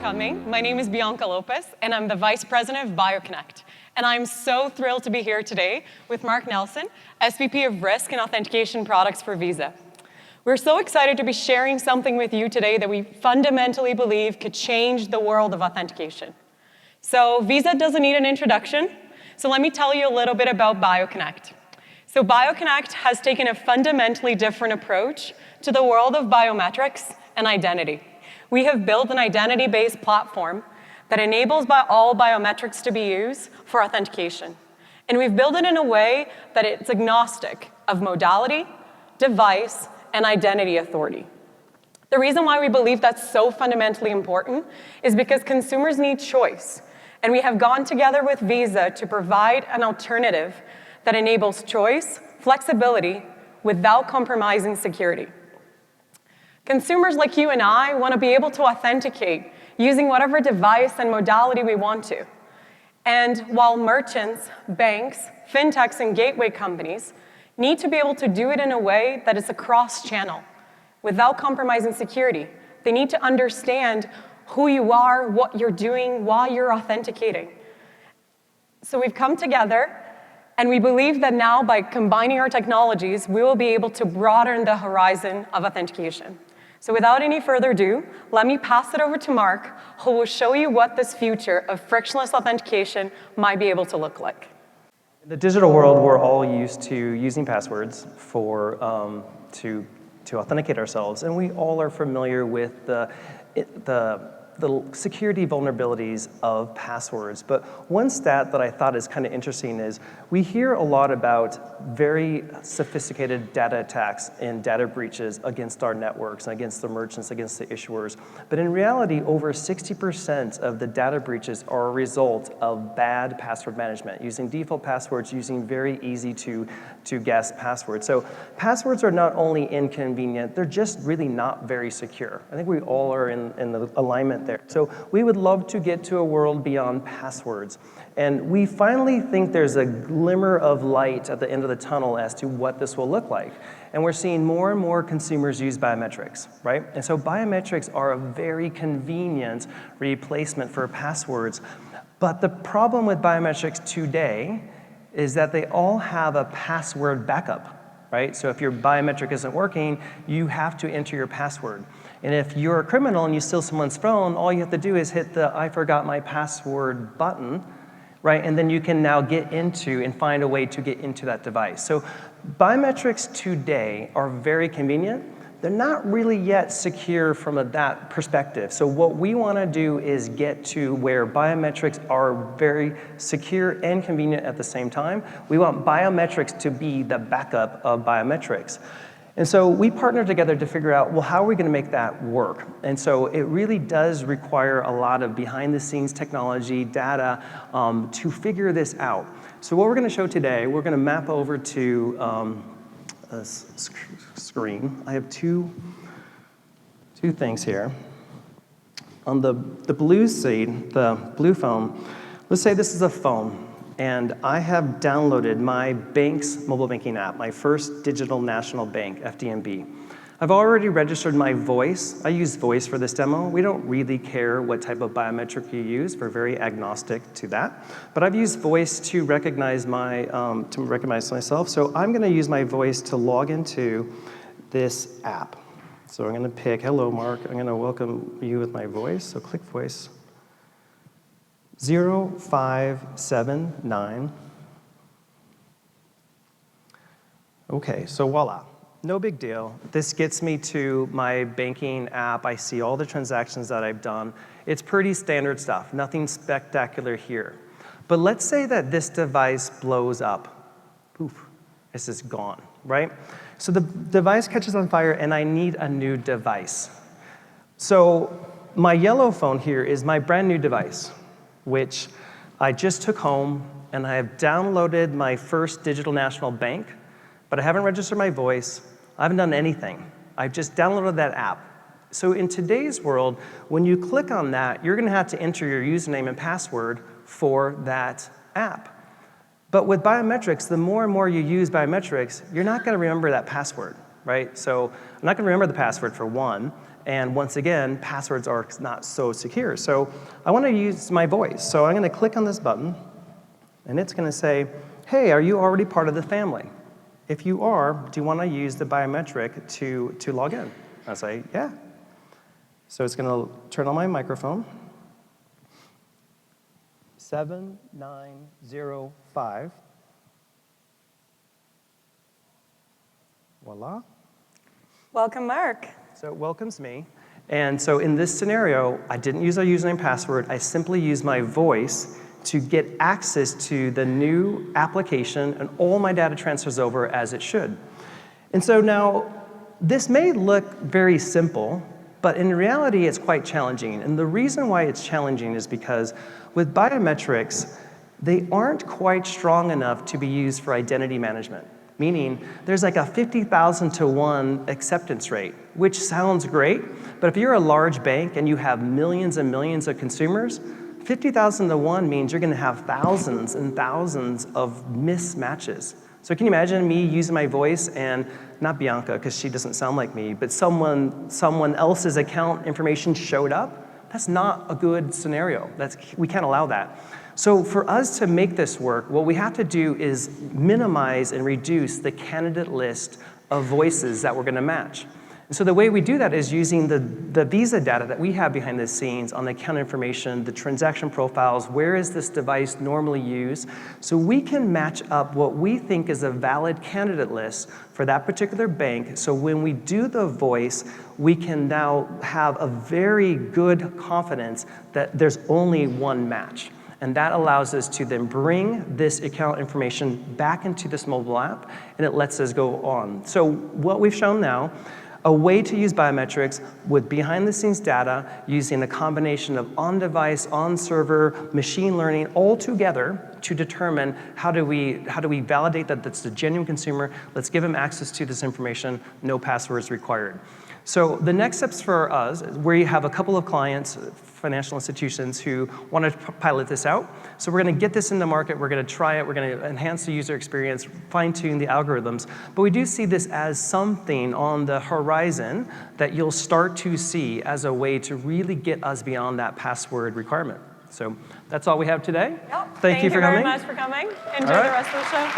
coming. My name is Bianca Lopez, and I'm the Vice President of BioConnect. And I'm so thrilled to be here today with Mark Nelson, SVP of Risk and Authentication Products for Visa. We're so excited to be sharing something with you today that we fundamentally believe could change the world of authentication. So Visa doesn't need an introduction, so let me tell you a little bit about BioConnect. So BioConnect has taken a fundamentally different approach to the world of biometrics and identity. We have built an identity-based platform that enables all biometrics to be used for authentication. And we've built it in a way that it's agnostic of modality, device, and identity authority. The reason why we believe that's so fundamentally important is because consumers need choice. And we have gone together with Visa to provide an alternative that enables choice, flexibility, without compromising security. Consumers like you and I want to be able to authenticate using whatever device and modality we want to. And while merchants, banks, fintechs, and gateway companies need to be able to do it in a way that is across channel, without compromising security, they need to understand who you are, what you're doing, why you're authenticating. So we've come together, and we believe that now by combining our technologies, we will be able to broaden the horizon of authentication. So without any further ado, let me pass it over to Mark, who will show you what this future of frictionless authentication might be able to look like. In the digital world, we're all used to using passwords to authenticate ourselves, and we all are familiar with the security vulnerabilities of passwords. But one stat that I thought is kind of interesting is we hear a lot about very sophisticated data attacks and data breaches against our networks, and against the merchants, against the issuers. But in reality, over 60% of the data breaches are a result of bad password management, using default passwords, using very easy to guess passwords. So passwords are not only inconvenient, they're just really not very secure. I think we all are in the alignment there. So we would love to get to a world beyond passwords. And we finally think there's a glimmer of light at the end of the tunnel as to what this will look like. And we're seeing more and more consumers use biometrics, right? And so biometrics are a very convenient replacement for passwords. But the problem with biometrics today is that they all have a password backup, right? So if your biometric isn't working, you have to enter your password. And if you're a criminal and you steal someone's phone, all you have to do is hit the I forgot my password button, right? And then you can now get into and find a way to get into that device. So biometrics today are very convenient. They're not really yet secure from that perspective. So what we want to do is get to where biometrics are very secure and convenient at the same time. We want biometrics to be the backup of biometrics. And so we partnered together to figure out, well, how are we going to make that work? And so it really does require a lot of behind-the-scenes technology, data, to figure this out. So what we're going to show today, we're going to map over to a screen. I have two things here. On the blue side, the blue phone, let's say this is a phone. And I have downloaded my bank's mobile banking app, my First Digital National Bank, FDNB. I've already registered my voice. I use voice for this demo. We don't really care what type of biometric you use. We're very agnostic to that. But I've used voice to recognize myself. So I'm going to use my voice to log into this app. So I'm going to pick, hello, Mark. I'm going to welcome you with my voice. So click voice. 0579. Okay, so voila. No big deal. This gets me to my banking app. I see all the transactions that I've done. It's pretty standard stuff, nothing spectacular here. But let's say that this device blows up. Poof, this is gone, right? So the device catches on fire and I need a new device. So my yellow phone here is my brand new device, which I just took home, and I have downloaded my First Digital National Bank, but I haven't registered my voice. I haven't done anything. I've just downloaded that app. So in today's world, when you click on that, you're going to have to enter your username and password for that app. But with biometrics, the more and more you use biometrics, you're not going to remember that password, right? So I'm not going to remember the password for one. And once again, passwords are not so secure. So I want to use my voice. So I'm going to click on this button, and it's going to say, hey, are you already part of the family? If you are, do you want to use the biometric to log in? I say, yeah. So it's going to turn on my microphone. 7905. Voila. Welcome, Mark. So it welcomes me. And so in this scenario, I didn't use our username password. I simply used my voice to get access to the new application, and all my data transfers over as it should. And so now, this may look very simple, but in reality, it's quite challenging. And the reason why it's challenging is because with biometrics, they aren't quite strong enough to be used for identity management. Meaning, there's like a 50,000 to 1 acceptance rate, which sounds great, but if you're a large bank and you have millions and millions of consumers, 50,000 to 1 means you're going to have thousands and thousands of mismatches. So can you imagine me using my voice and, not Bianca, because she doesn't sound like me, but someone else's account information showed up? That's not a good scenario. We can't allow that. So for us to make this work, what we have to do is minimize and reduce the candidate list of voices that we're going to match. And so the way we do that is using the Visa data that we have behind the scenes on the account information, the transaction profiles, where is this device normally used, so we can match up what we think is a valid candidate list for that particular bank. So when we do the voice, we can now have a very good confidence that there's only one match. And that allows us to then bring this account information back into this mobile app, and it lets us go on. So what we've shown now, a way to use biometrics with behind-the-scenes data using a combination of on-device, on-server, machine learning, all together to determine how do we validate that that's a genuine consumer. Let's give them access to this information, no passwords required. So the next steps for us, we have a couple of clients, financial institutions, who want to pilot this out. So we're going to get this in the market, we're going to try it, we're going to enhance the user experience, fine-tune the algorithms. But we do see this as something on the horizon that you'll start to see as a way to really get us beyond that password requirement. So that's all we have today. Yep. Thank you for coming. Thank you very much for coming. Enjoy the rest of the show.